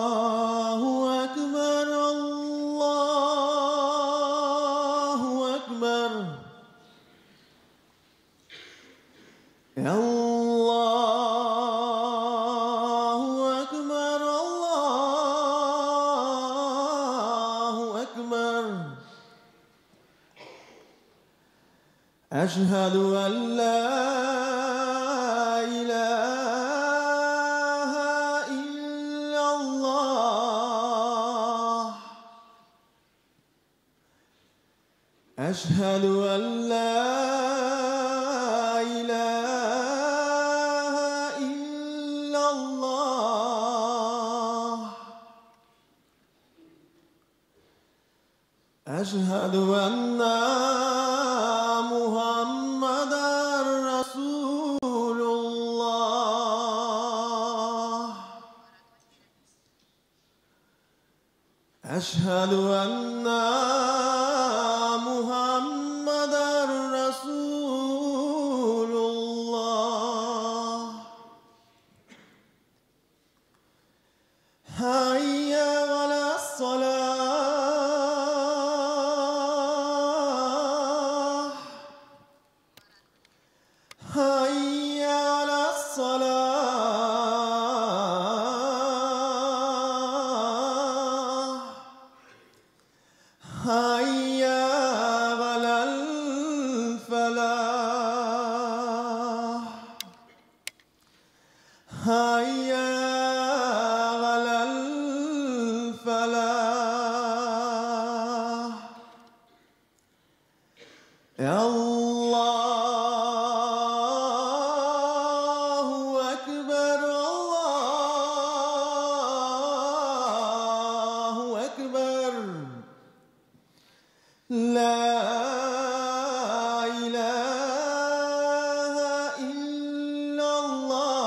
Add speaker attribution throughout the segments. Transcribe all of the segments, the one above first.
Speaker 1: الله أكبر الله أكبر الله أكبر الله أكبر أشهد أن لا إله إلا الله أشهد أن لا إله إلا الله أشهد أن محمدًا رسول الله أشهد أن محمدًا رسول الله حي على الصلاة حي على الصلاة حي على الفلاح حي على الفلاح الله أكبر الله أكبر لا إله إلا الله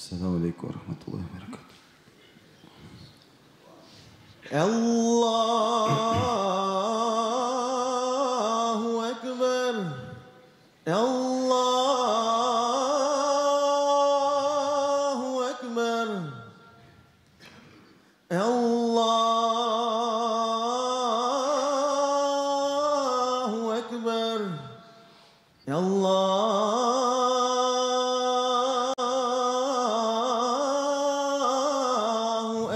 Speaker 2: السلام عليكم ورحمة الله وبركاته.
Speaker 1: الله أكبر. الله أكبر. الله أكبر. الله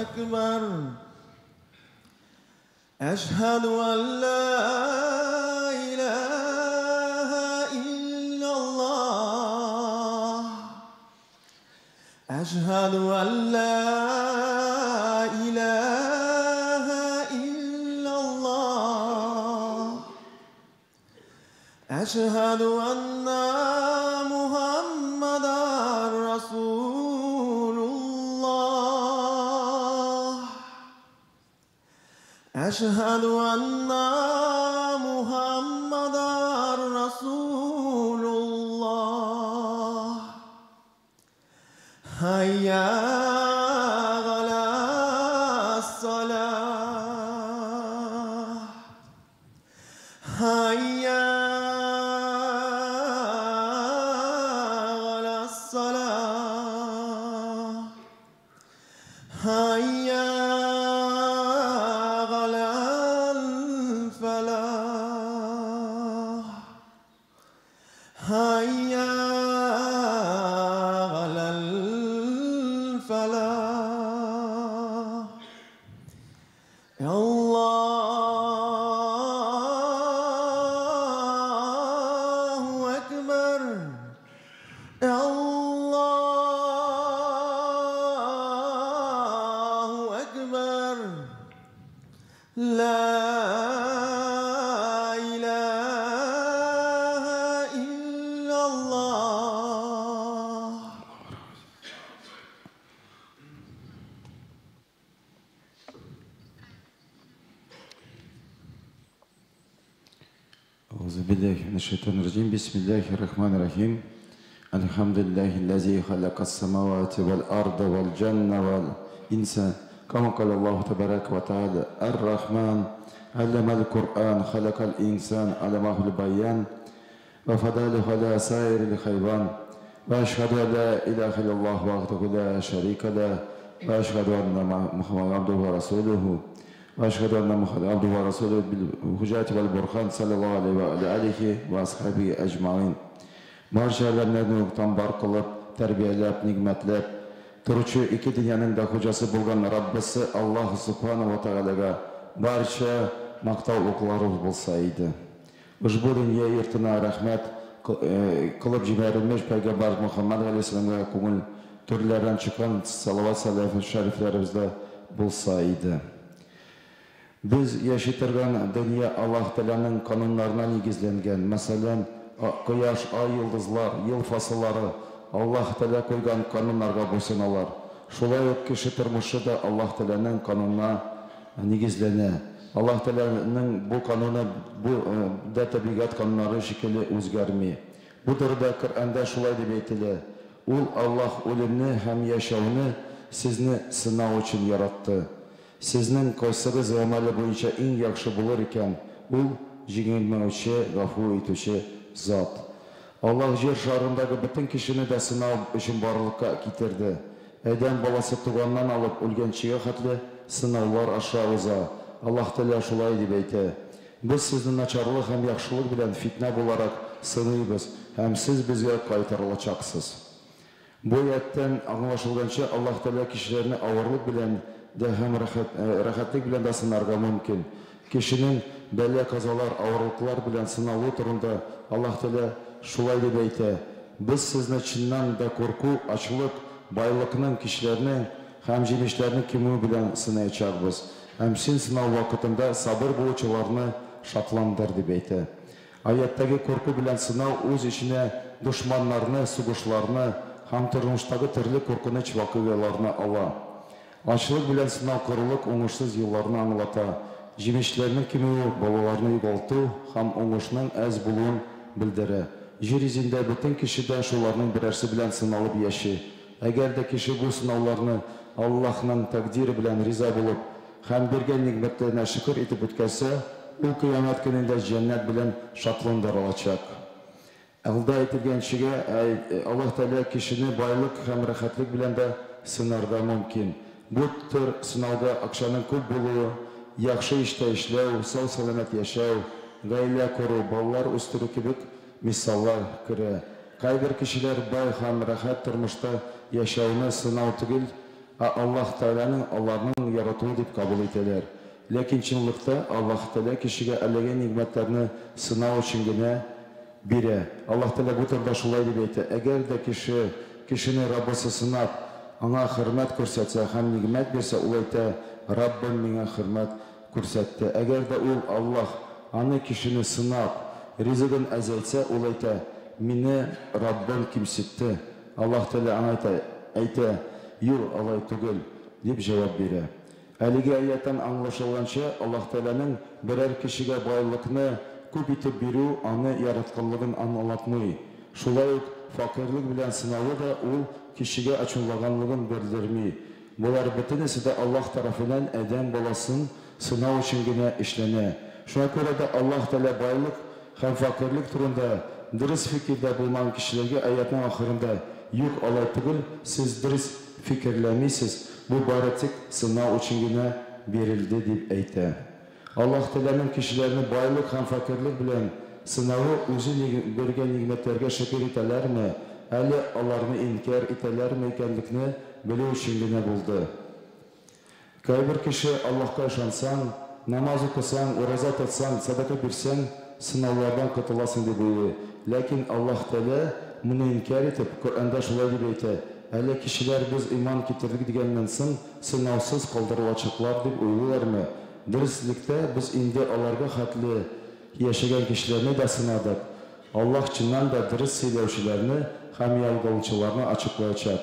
Speaker 1: أكبر. أشهد أن لا إله إلا الله. أشهد أن لا إله إلا الله. أشهد أن محمدا رسول الله. أشهد أن محمدا رسول الله. هيا على الصلاة. هيا على الصلاة. هيا على الفلاح. هيا على الفلاح. الله أكبر. الله أكبر. لا إله إلا الله.
Speaker 2: أعوذ بالله من الشيطان الرجيم. بسم الله الرحمن الرحيم. الحمد لله الذي خلق السماوات والأرض والجنة والإنسان كما قال الله تبارك وتعالى الرحمن علم القرآن خلق الإنسان علمه البيان وفضله على سائر الحيوان وأشهد أن لا إله إلا الله وحده لا شريك له وأشهد أن محمدا عبده ورسوله وأشهد أن محمدا عبده ورسوله بالهجة والبرهان صلى الله عليه وعلى آله وأصحابه أجمعين. Marşerlerine noktan bar kılıp, terbiyelep, nimetlep, turuşu iki dünyanın da hocası bulgan Rabbisi Allah Subhanahu wa Ta'alaga barça maqtavlıqları bulsaydı. Ushbu dünya yurtuna rahmet kılıp ciberilmiş Peygamber Muhammed Aleyhisselam'a ko'ngil türlerden çıkan salavat salavat şeriflerimizde bulsaydı. Biz yaşattırgan dünya Allah Teala'nın kanunlarına negizlengen. Mesela Quyosh, ay, yıldızlar, yıl fasılları Allah Teala koygan kanunlarga boysunalar. Şolay kişi turmuşı da Allah Teala'nın kanununa negizlene. Allah Teala'nın bu kanunu, bu da tabiat kanunları şekilde özgermi. Bu durumda Kur'an'da şolay deb aytili. Ul Allah ölümni hem yaşamını sizni sınav için yarattı. Sizning ko'ysangiz amali bo'yicha eng yaxshi bo'lar ekan, u jengilmovchi, g'afur etuvchi zot. Allah yer sharindagi butun kishini da sinov uchun borliqqa keltirdi. Adam bolasi tug'andan olib o'lganchiga qatli sinovlar aşağıza. Allah Teala shulay deb aytdi. Biz sizni nacharlik ham yaxshilik bilan fitna bo'larak sinaymiz, ham siz bizga qaytarilacaksınız. Bu oyatdan anlaşılgancha Allah Teala kishilarni og'irlik bilan da hem rahatlık bilen de sınarga mümkün. Kişinin bela kazalar, ağırlıklar bilen sınavı turunda Allah Teala şulay deb aytdi. Biz sizni chindan da korku, açlık, baylıkның kişilerini hem jemişlerini kimi bilen sınayacağız. Hem sin sınav vakitinde sabır buluşularını şatlandır deb aytdi. Ayettagi korku bilen sınav öz içine düşmanlarını, suguşlarını, hem turmuşdagi türlü korkunç vakıgalarını ala. Açlık bilen sınav kuruluk oңuşsuz yıllarını anlata. Jemişlerinin kimi balalarını yugaltı, hem oңuşның az buluğun bildire. Yer izinde bütün kişiden şularının birersi bilen sınalıp yaşı. Әгәр дә кеше бу сынауларны Аллаһның тәкъдире белән риза булып, һәм биргән ниғмәтләренә шөкр итеп үткәрсә, ул кыямәт көнендә җәннәт белән шатландырылачак. Алда әйтелгәнчә, Аллаһ Тәгалә кешене байлык һәм рәхәтлек белән дә сынарга мөмкин. Бу төр сынауга акчаның күп булуы, яхшы эштә эшләү, сау-саламат яшәү, гаилә кору, балалар үстерү кебек мисаллар керә. Кайбер кешеләр бай һәм рәхәт тормышта яшәүне сынау түгел, Аллаһ Тәгаләнең аларның яратуы дип кабул итәләр. Ләкин чынлыкта Аллаһ Тәгалә кешегә әлегә ниғмәтләрне сынау өчен генә бирә. Аллаһ Тәгалә бу турыда шулай дип әйтә: әгәр дә кешене Раббысы сынап, аңа хөрмәт күрсәтсә һәм ниғмәт бирсә, ул әйтә: Раббым миңа хөрмәт күрсәтте. Әгәр дә ул Аллаһ аны кешене сынап, ризыгын әзәйтсә, ул әйтә: мине Раббым кимсетте. Аллаһ Тәгалә аңа әйтә: юк, алай түгел, дип җавап бирә. Әлеге аяттан аңлашылганча, Аллаһ Тәгаләнең берәр кешегә байлыкны күп итеп бирү аны яратканлыгын аңлатмый. Шулай ук факирлык белән сынауы да ул кешегә ачуланганлыгын белдерми. Булар бөтенесе дә Аллаһ тарафыннан адәм баласын сынау өчен генә эшләнә. Шуңа күрә дә Аллаһ Тәгалә байлык һәм факирлык турында дөрес фикердә булмаган кешеләргә аятның ахырында: юк, алай түгел, сез дөрес фикерләмисез, бу бары тик сынау өчен генә бирелде дип әйтә. Аллаһ Тәгаләнең кешеләрне байлык һәм факирлык белән сынауы үзе биргән ниғмәтләргә шөкер итәләрме, әле аларны инкар итәләрме икәнлекне белү өчен генә булды. Кайбер кеше Аллаһка ышансаң, намаз укысаң, ураза тотсаң, садака бирсәң, сынаулардан котыласың дип уйлый. Ләкин Аллаһ Тәгалә моны инкар итеп, Коръәндә шулай дип әйтә: әле кешеләр без иман китердек дигәннән соң сынаусыз калдырылачаклар дип уйлыйлармы? Дөреслектә без инде аларга хәтле яшәгән кешеләрне дә сынадык. Аллаһ чыннан да дөрес сөйләүчеләрне һәм ялганчыларны ачыклаячак.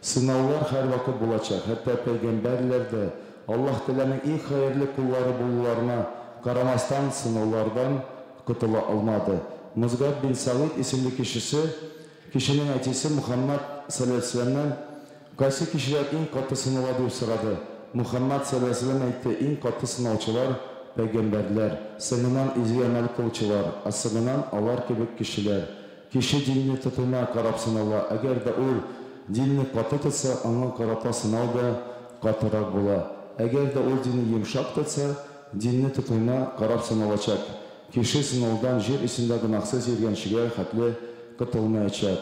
Speaker 2: Сынаулар һәр вакыт булачак. Хәтта пәйгамбәрләр дә Аллаһ Тәгаләнең иң хәерле куллары булуларына карамастан сынаулардан котыла алмады. Музгат бин Савид исемле кешенең әтисе Мухаммад саллаллаху алейхи ва саллямнан: кайсы кешеләр иң каты сынала дип сорады. Мухаммад саллаллаху алейхи ва саллям әйтте: иң каты сынаучылар пәйгамбәрләр, соңыннан изге әмәл кылучылар, соңыннан алар кебек кешеләр. Кеше динне тотуына карап сынала. Әгәр дә ул динне каты тотса, аңа карата сынау да катырак була. Әгәр дә ул динне йомшак тотса, динне тотуына карап сыналачак. Кеше сынаудан җир исендә гөнаһсыз йөргәнчегә хәтле котылмаячак.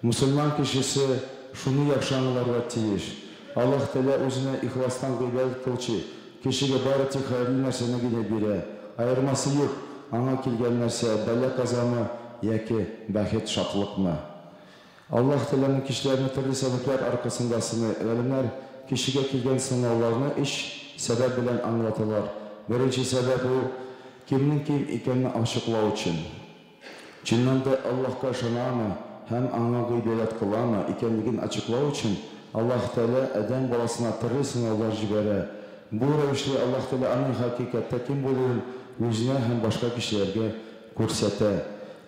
Speaker 2: Мусульман кешесе шуны яхшы аңларга тиеш: Аллаһ Тәгалә үзенә ихластан гыйбадәт кылучы кешегә бары тик хәерле нәрсәне генә бирә. Аермасы юк. Аңа килгән нәрсә бәла-казамы яки бәхет, шатлыкмы? Аллаһ Тәгаләнең кешеләрне төрле сәбәпләр аркасында сыный. Галимнәр кешегә килгән сынауларны өч сәбәп белән аңлаталар. Беренче сәбәп ул кемнең кем икәнне ачыклау өчен. Чыннан да Аллаһка ышанамы һәм аңа гыйбадәт кыламы икәнлеген ачыклау өчен Аллаһ Тәгалә адәм баласына төрле сынаулар җибәрә. Бу рәвешле Аллаһ Тәгалә аның хакыйкатьтә кем булуын үзенә һәм башка кешеләргә күрсәтә.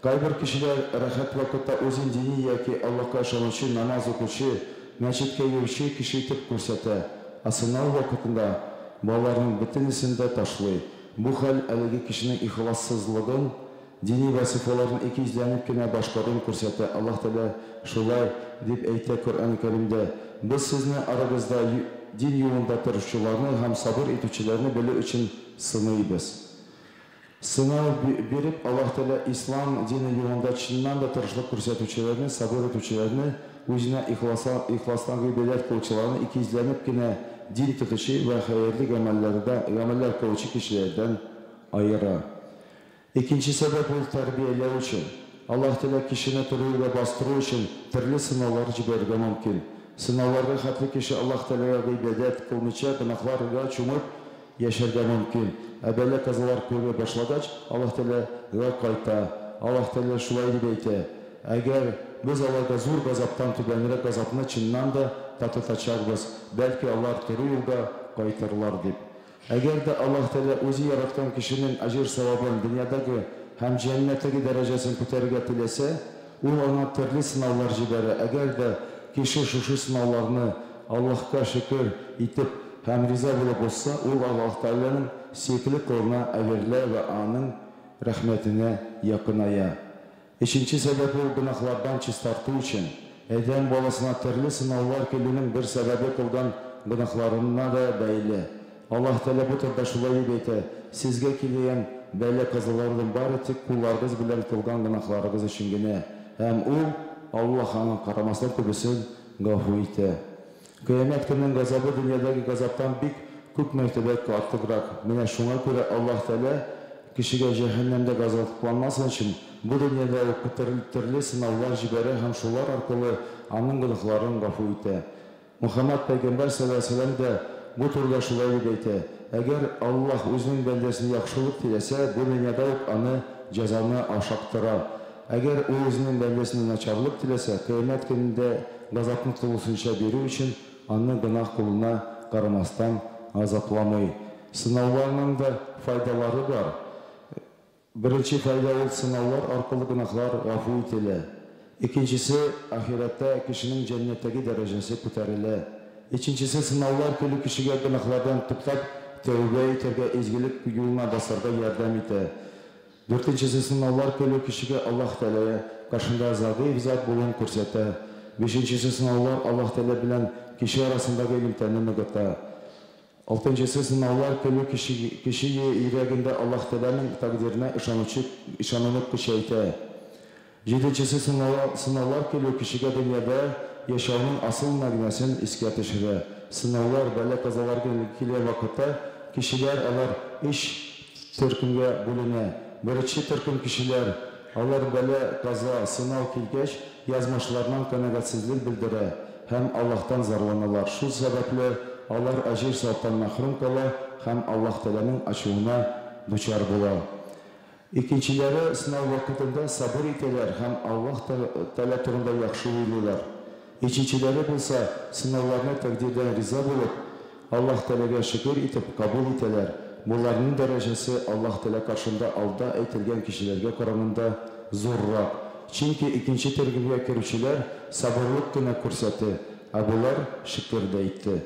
Speaker 2: Кайбер кешеләр рәхәт вакытта үзен дини яки Аллаһка ышанучы, намаз укучы, мәчеткә йөрүче кеше итеп күрсәтә. Сынау вакытында балаларның бөтенесен дә ташлый. Бу хәл әлеге кешенең ихлассызлыгын, дини вазифаларын икизләнеп кенә башкаруын күрсәтә. Аллаһ Тәгалә шулай дип әйтә Коръән Кәримдә: без сезне арагызда дин юлында торучыларны һәм сабыр итүчеләрне белү өчен сынайбыз. Сынау биреп, Аллаһ Тәгалә ислам дине юлында чыннан да тырышлык күрсәтүчеләрне, сабыр итүчеләрне, үзенә ихластан гыйбадәт кылучыларны икизләнеп кенә дин тотучы ва хәерле гамәлләр кылучы кешеләрдән аера. Икенче сәбәп ул тәрбияләү өчен. Аллаһ Тәгалә кешене турыга бастыру өчен төрле сынаулар җибәрергә мөмкин. Сынауларга хәтле кеше Аллаһ Тәгаләгә гыйбадәт кылмыйча, гөнаһларга чумып яшәргә мөмкин. Бәла-казалар күрә башлагач, Аллаһ Тәгаләгә кайта. Аллаһ Тәгалә шулай дип әйтә: әгәр без аларга зур газаптан түбәнрәк газапны чыннан да татытачакбыз, бәлки алар туры юлга кайтырлар дип. Әгәр дә Аллаһ Тәгалә үзе яраткан кешенең аҗр-савабын дөньядагы һәм җәннәттәге дәрәҗәсен күтәрергә теләсә, ул аңа төрле сынаулар җибәрә. Әгәр дә кеше шушы сынауларны Аллахка шөкер итеп һәм риза булып булса, ул Аллаһ Тәгаләнең сөекле кулына әверелә вә аның рәхмәтенә якыная. Өченче сәбәбе ул гөнаһлардан чистарту өчен. Адәм баласына төрле сынаулар килүнең бер сәбәбе кылган гөнаһларына да бәйле. Аллаһ Тәгалә бу турыда шулай дип әйтә: "Сезгә килгән бәла казаларның бары тик кулларыгыз белән кылган гөнаһларыгыз өчен генә." Һәм ул Аллаһ аңа карамастан күбесен гафу итә. Кыямәт көненең газабы дөньядагы газаптан бик күп мәртәбә артыграк. Менә шуңа күрә Аллаһ Тәгалә кешегә җәһәннәмдә газапланмасын өчен бу дөньяда төрле сынаулар җибәрә һәм шулар аркылы аның гөнаһларын гафу итә. Мөхәммәд пәйгамбәр саллаллаһу алейһи ва сәлләм дә бу турыда шулай дип әйтә: "Әгәр Аллаһ үзенең бәндәсенә яхшылык теләсә, бу дөньяда ук аны җәзаны ашактыра. Әгәр ул үзенең бәндәсенә начарлык теләсә, кыямәт көнендә газапны тулысынча бирү өчен аны гөнаһ кулына карамастан азапламый." Сынауларның да файдалары бар. Беренче файда ул сынаулар аркылы гөнаһлар гафу ителә. Икенчесе, ахирәттә кешенең җәннәттәге дәрәҗәсе күтәрелә. Икенчесе, сынаулар көле кешегә гөнаһлардан туктап, тәүбә итәргә, изгелек юлына басарга ярдәм итә. Дүртенчесе, сынаулар көле кешегә Аллаһ Тәгалә каршында загыйф зат булуын күрсәтә. Бишенчесе, сынаулар Аллаһ Тәгалә белән кеше арасындагы илтәне ныгыта. Алтынчысы, сынаулар көле кеше йөрәгендә Аллаһ Тәгаләнең тәкъдиренә ышануны көчәйтә. Җиденчесе, сынаулар көле кешегә дөньяда яшәүнең асыл мәгънәсен искә төшерә. Сынаулар, бәла казалар килә вакытта кешеләр алар 3 төркемгә бүленә. Беренче төркем кешеләр, алар бәла каза, сынау килгәч, язмышлардан канәгатьсезлек белдерә һәм Аллаһтан зарланалар. Шул сәбәпле алар әҗир саваптан мәхрүм кала һәм Аллаһ Тәгаләнең ачуына дучар була. Икенчеләре сынау вакытында сабыр итәләр һәм Аллаһ Тәгалә турында яхшы уйлыйлар. Икенчеләре булса, сынауларны тәкъдирдән риза булып, Аллаһ Тәгаләгә шөкер итеп кабул итәләр. Буларның дәрәҗәсе Аллаһ Тәгалә каршында алда әйтелгән кешеләргә караганда зуррак. Чөнки икенче төркемгә керүчеләр сабырлык кына күрсәтте, ә булар шөкер дә итте.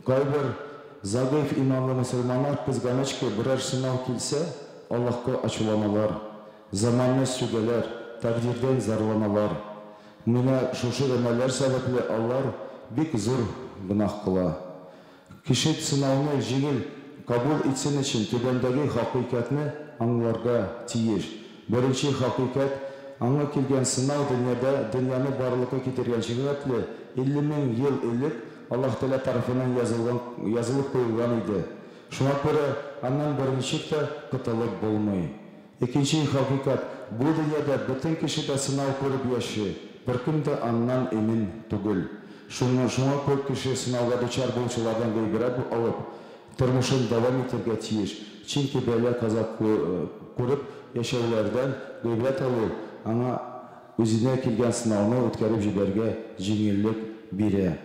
Speaker 2: Кайбер загыйф иманлы мөселманнар кызганычка берәр сынау килсә, Аллаһка ачуланалар, заманны сүгәләр, тәкъдирдән зарланалар. Менә шушы гамәлләр сәбәпле алар бик зур гөнаһ кыла. Кеше сынауны җиңел кабул итсен өчен түбәндәге хакыйкатьне аңларга тиеш. Беренче хакыйкать, аңа килгән сынау дөньяны барлыкка китергән җиңәтле 50 мең ел элек Аллаһ Тәгалә тарафыннан язылып куелган иде. Шуңа күрә аннан беренче котылып булмый. Икенче хакыйкать, бу дөньяда бөтен кеше дә сынау күреп яши, беркем дә аннан эмин түгел. Шуңа күрә кеше сынауга дучар булучылардан гыйбрәт алып, тормышын дәвам итәргә тиеш. Чөнки бәла каза күреп яшәүләрдән гыйбрәт алу аңа үзенә килгән сынауны үткәреп җибәргә җиңеллек бирә.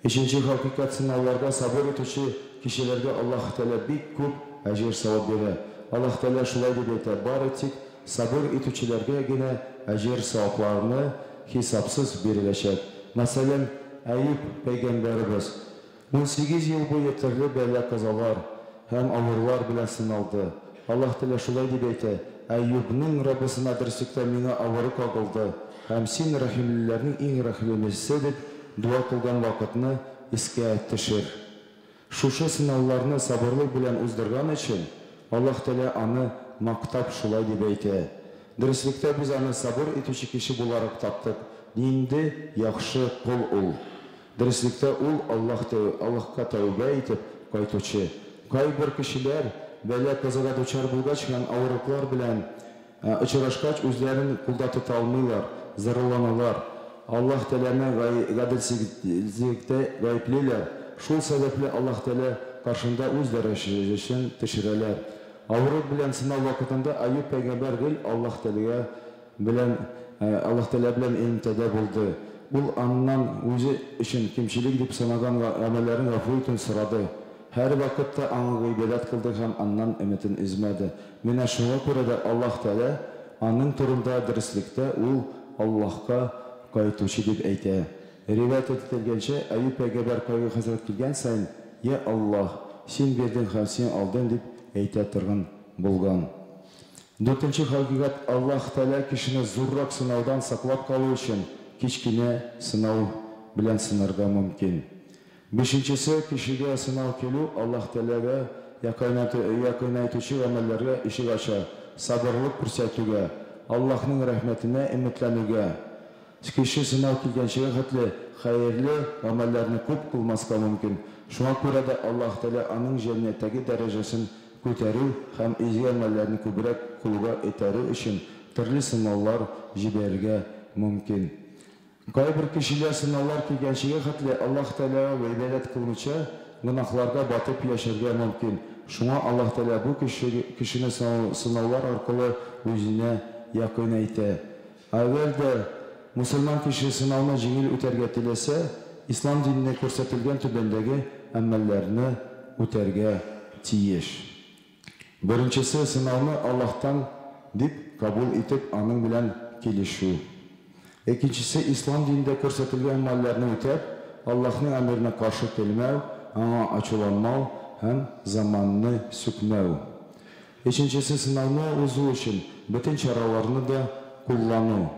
Speaker 2: Өченче хакыйкать, сынауларга сабыр итүче кешеләргә Аллаһ Тәгалә бик күп әҗир савап бирә. Аллаһ Тәгалә шулай дип әйтә: "Бары тик сабыр итүчеләргә генә әҗир савапларны хисапсыз биреләчәк." Мәсәлән, Әйүп пәйгамбәрбез 18 ел буе төрле бәла казалар һәм авырлар белән сыналды. Аллаһ Тәгалә шулай дип әйтә: "Әйүбнең Раббысына дөреслектә миңа авыры кагылды һәм син рәхимлеләрнең иң рәхимлесе" дип дуа кылган вакытны искә төшер. Шушы сынауларны сабырлык белән уздырган өчен Аллаһ Тәгалә аны мактап шулай дип әйтә: "Дөреслектә без аны сабыр итүче кеше буларак таптык. Нинди яхшы кул ул. Дөреслектә ул Аллаһка тәүбә итеп кайтучы." Кайбер кешеләр бәла казага дучар булгач һәм авырлыклар белән очрашкач үзләрен кулда тота алмыйлар, зарланалар. Аллаһ Тәгаләне гаделсезлектә гаеплиләр. Шул сәбәпле Аллаһ Тәгалә каршында үз дәрәҗәсен төшерәләр. Авырып белән сынау вакытында Әйүп пәйгамбәр гел Аллаһ Тәгалә белән элемтәдә булды. Ул аннан үзе өчен кимчелек дип санаган гамәлләрен гафу итүен сорады. Һәр вакытта аңа гыйбадәт кылды һәм аннан өметен өзмәде. Менә шуңа күрә дә Аллаһ Тәгалә аның турында дөреслектә ул Аллаһка кайтучы дип әйтә. Ривайет etilgence Ayub peygamber kayga hazret kilgen sayın ya Allah sen verdin hem sen aldın dip әйтә торган булган. Дүртенче хакыйкать Аллаһ Тәала кешене зуррак сынаудан саклап калу өчен кичкенә сынау белән сынарга мөмкин. Бишенчесе кешегә сынау килү Аллаһ Тәаләгә якынайтучы гамәлләргә ишек ача, сабырлык күрсәтүгә, Аллаһның рәхмәтенә өметләнүгә. Кеше сынау килгәнчегә хәтле хәерле гамәлләрне күп кылмаска мөмкин. Шуңа күрә дә Аллаһ Тәала аның җәннәттәге дәрәҗәсен күтәрү һәм изге гамәлләрне күбрәк кылуга итерү өчен төрле сынаулар җибәрергә мөмкин. Кайбер кешеләр сынаулар килгәнчегә хәтле Аллаһ Тәаләгә гыйбадәт кылмыйча гөнаһларга батып яшәргә мөмкин. Шуңа Аллаһ Тәала бу кешене сынаулар аркылы үзенә якынайта. Әгәр дә мусульман кеше сынауны җиңел үтәргә теләсә, ислам диненә күрсәтелгән түбәндәге әмәлләрне үтәргә тиеш. Беренчесе сынауны Аллаһтан дип кабул итеп, аның белән килешү. Икенчесе ислам динендә күрсәтелгән әмәлләрне үтәп, Аллаһның әмеренә каршы килмәү, аңа ачуланмау һәм заманны сүкмәү. Өченчесе сынауны узу өчен бөтен чараларны да куллану.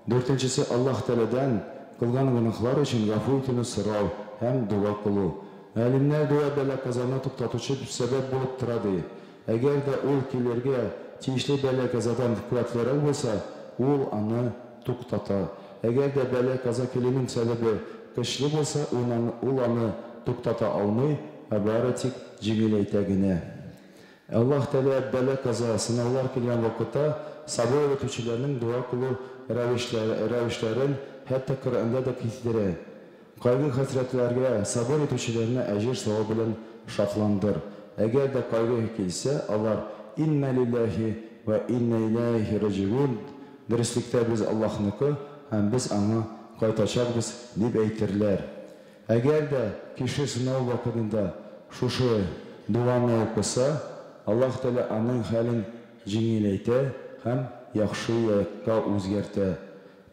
Speaker 2: Дүртенчесе Аллаһ Тәаләдән кылган гөнаһлар өчен гафу итүне сорау һәм дуа кылу. Әлимнәр дуа бәла казаны туктатучы сәбәп булып тора ди. Әгәр дә ул килергә тиешле бәла казадан куәтләре булса, ул аны туктата. Әгәр дә бәла каза килүнең сәбәбе көчле булса, ул аны туктата алмый, бары тик җиңеләйтә генә. Аллаһ Тәалә бәла каза сынаулар килгән вакытта сабыр итүчеләрнең дуа кылу рәвешләрен хәтта Коръәндә дә китерә. Кайгы хәсрәтләргә сабыр итүчеләрне әҗер савабы белән шатландыр. Әгәр дә кайгы килсә, алар инна лиллаһи ва инна илайһи раҗиун. Дөреслектә без Аллаһныкы һәм без аңа кайтачакбыз дип әйтерләр. Әгәр дә кеше сынау вакытында шушы дуаны укыса, Аллаһ Тәалә аның хәлен җиңеләйтә һәм яхшы якка үзгәртә.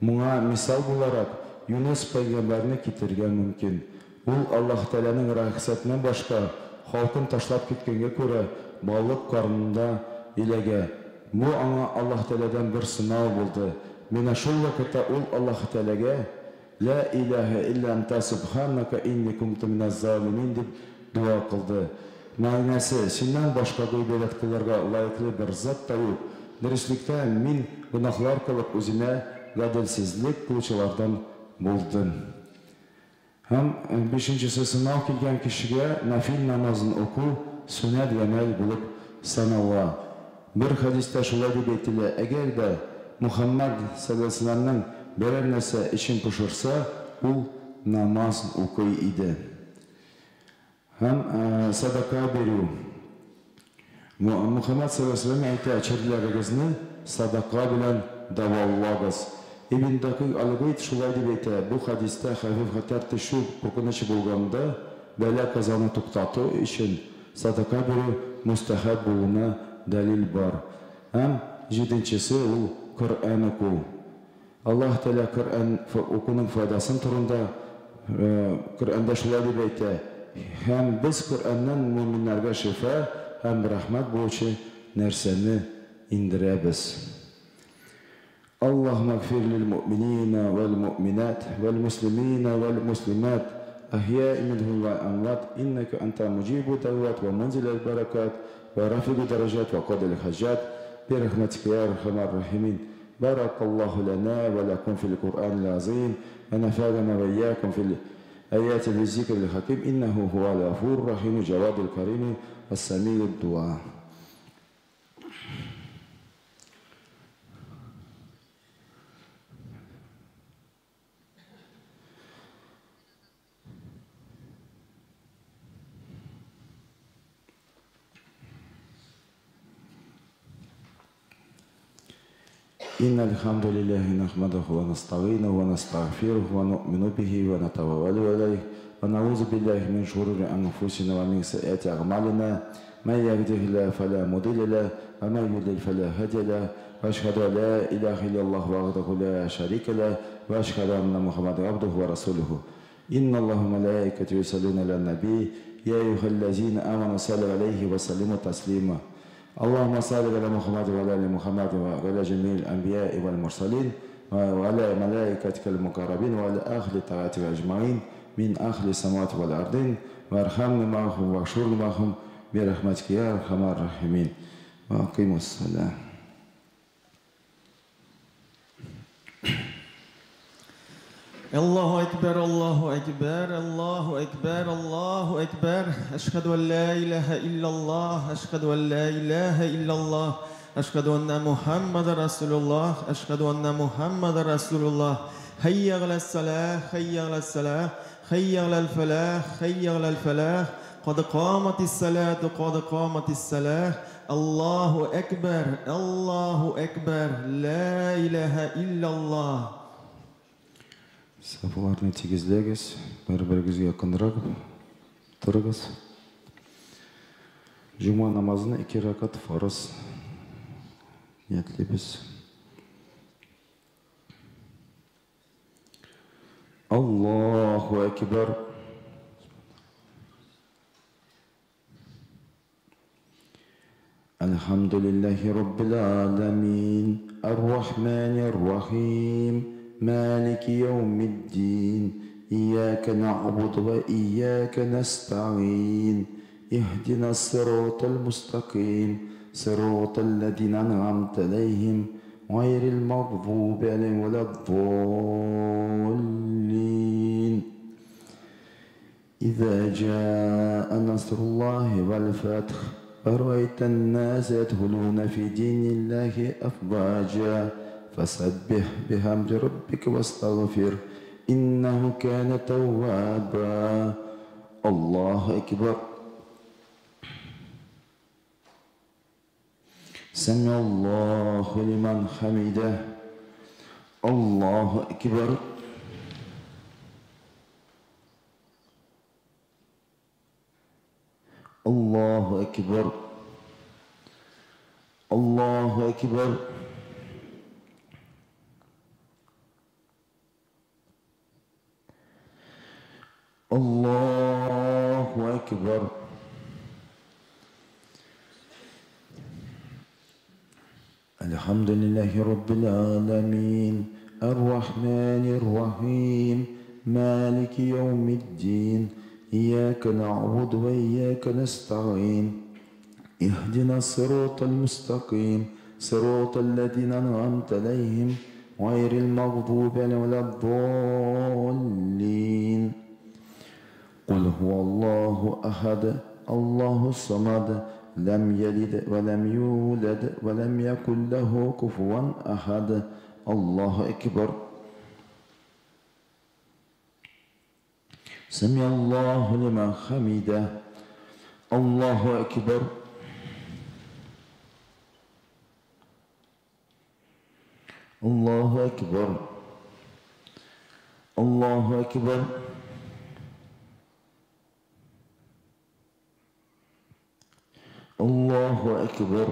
Speaker 2: Моңа мисал буларак Юнус пәйгамбәрне китергә мөмкин. Ул Аллаһ Тәаләнең рәхмәтеннән башка халкын ташлап киткәнгә күрә балык карнында иләгә. Бу аңа Аллаһ Тәаләдән бер сынау булды. Менә шул вакытта ул Аллаһ Тәаләгә ла илаһа илля анта субханака инни кунту миназ залимин дип дуа кылды. Мәгънәсе, синнән башка гыйбадәт кылырга лайыклы бер зат та юк. Дөреслектә мин гөнаһлар кылып үземә гаделсезлек кылучылардан булдым. Һәм бишенчесе сынау килгән кешегә нафил намазын уку сүннәт гамәл булып санала. Бер хадистә шулай дип әйтелә: әгәр дә Мухаммад саллаллаһу берәр нәрсә өчен пошырса, ул намаз укый иде. Һәм садака бирү. Мухаммад саллаллаһу әйтә: чирләрегезне садака белән даваллагыз. Ибн Дакыйк аль-Гыйд шулай дип әйтә: бу хадистә хәфиф хәтәр төшү куркынычы булганда, бәла казаны туктату өчен садака бирү мустахаб булуына дәлил бар. Һәм җиденчесе ул Коръән уку. Аллаһ Тәалә Коръән укуның файдасын турында Коръәндә шулай дип әйтә: һәм без Коръәннән мөэминнәргә шифа һәм рәхмәт булучы нәрсәне индерәбез. اللهم اغفر للمؤمنين والمؤمنات والمسلمين والمسلمات أحياء منهم والأموات إنك أنت مجيب الدعوات ومنزل البركات ورافع الدرجات وقاضي الحاجات برحمتك يا أرحم الراحمين. بارك الله لنا ولكم في القرآن العظيم ونفعنا وإياكم في الآيات والذكر الحكيم إنه هو الغفور الرحيم جواد الكريم السميع الدعاء. إن الحمد لله نحمده ونستعينه ونستغفره ونؤمن به ونتوكل عليه ونعوذ بالله من شرور أنفسنا ومن سيئات أعمالنا من يهده الله فلا مضل له ومن يضلل فلا هادي له وأشهد أن لا إله إلا الله وحده لا شريك له وأشهد أن محمدا عبده ورسوله إن الله وملائكته يصلون على النبي يا أيها الذين آمنوا صلوا عليه وسلموا تسليما اللهم صل على محمد وعلى آل محمد وعلى جميع الأنبياء والمرسلين وعلى ملائكتك المقربين وعلى أهل طاعتك أجمعين من أهل السماوات والأرضين وارحمنا معهم واغفرنا معهم برحمتك يا أرحم الراحمين وأقيموا الصلاة.
Speaker 1: الله أكبر الله أكبر الله أكبر الله أكبر أشهد أن لا إله إلا الله أشهد أن لا إله إلا الله أشهد أن محمد رسول الله أشهد أن محمد رسول الله حي على الصلاة حي على الصلاة حي على الفلاح حي على الفلاح قد قامت الصلاة قد قامت الصلاة الله أكبر لا إله إلا الله.
Speaker 2: Saflarını tegizləyiniz, bir-birinizə yaxınıraq durunuz. Cuma namazını 2 rakat farz niyetliyik. Allahu Ekber. Elhamdülillahi Rabbil alemin. Errahmanirrahim. مالك يوم الدين إياك نعبد وإياك نستعين اهدنا الصراط المستقيم صراط الذين أنعمت عليهم غير المغضوب عليهم ولا الضالين إذا جاء نصر الله والفتح ورأيت الناس يدخلون في دين الله أفواجا فسبح بحمد ربك واستغفر إنه كان توابا. الله أكبر. سمع الله لمن حمده. الله أكبر. الله أكبر. الله أكبر. الله أكبر. الحمد لله رب العالمين الرحمن الرحيم مالك يوم الدين إياك نعبد وإياك نستعين اهدنا الصراط المستقيم صراط الذين أنعمت عليهم غير المغضوب عليهم ولا الضالين. قل هو الله أحد الله الصمد لم يلد ولم يولد ولم يكن له كفوا أحد. الله أكبر. سمع الله لمن حمده. الله أكبر. الله أكبر. الله أكبر. الله أكبر.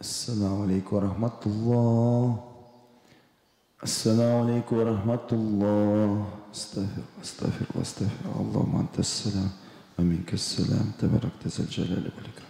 Speaker 2: السلام عليكم ورحمة الله. السلام عليكم ورحمة الله. استغفر استغفر واستغفر. اللهم أنت السلام ومنك السلام تبارك ذا الجلال والإكرام.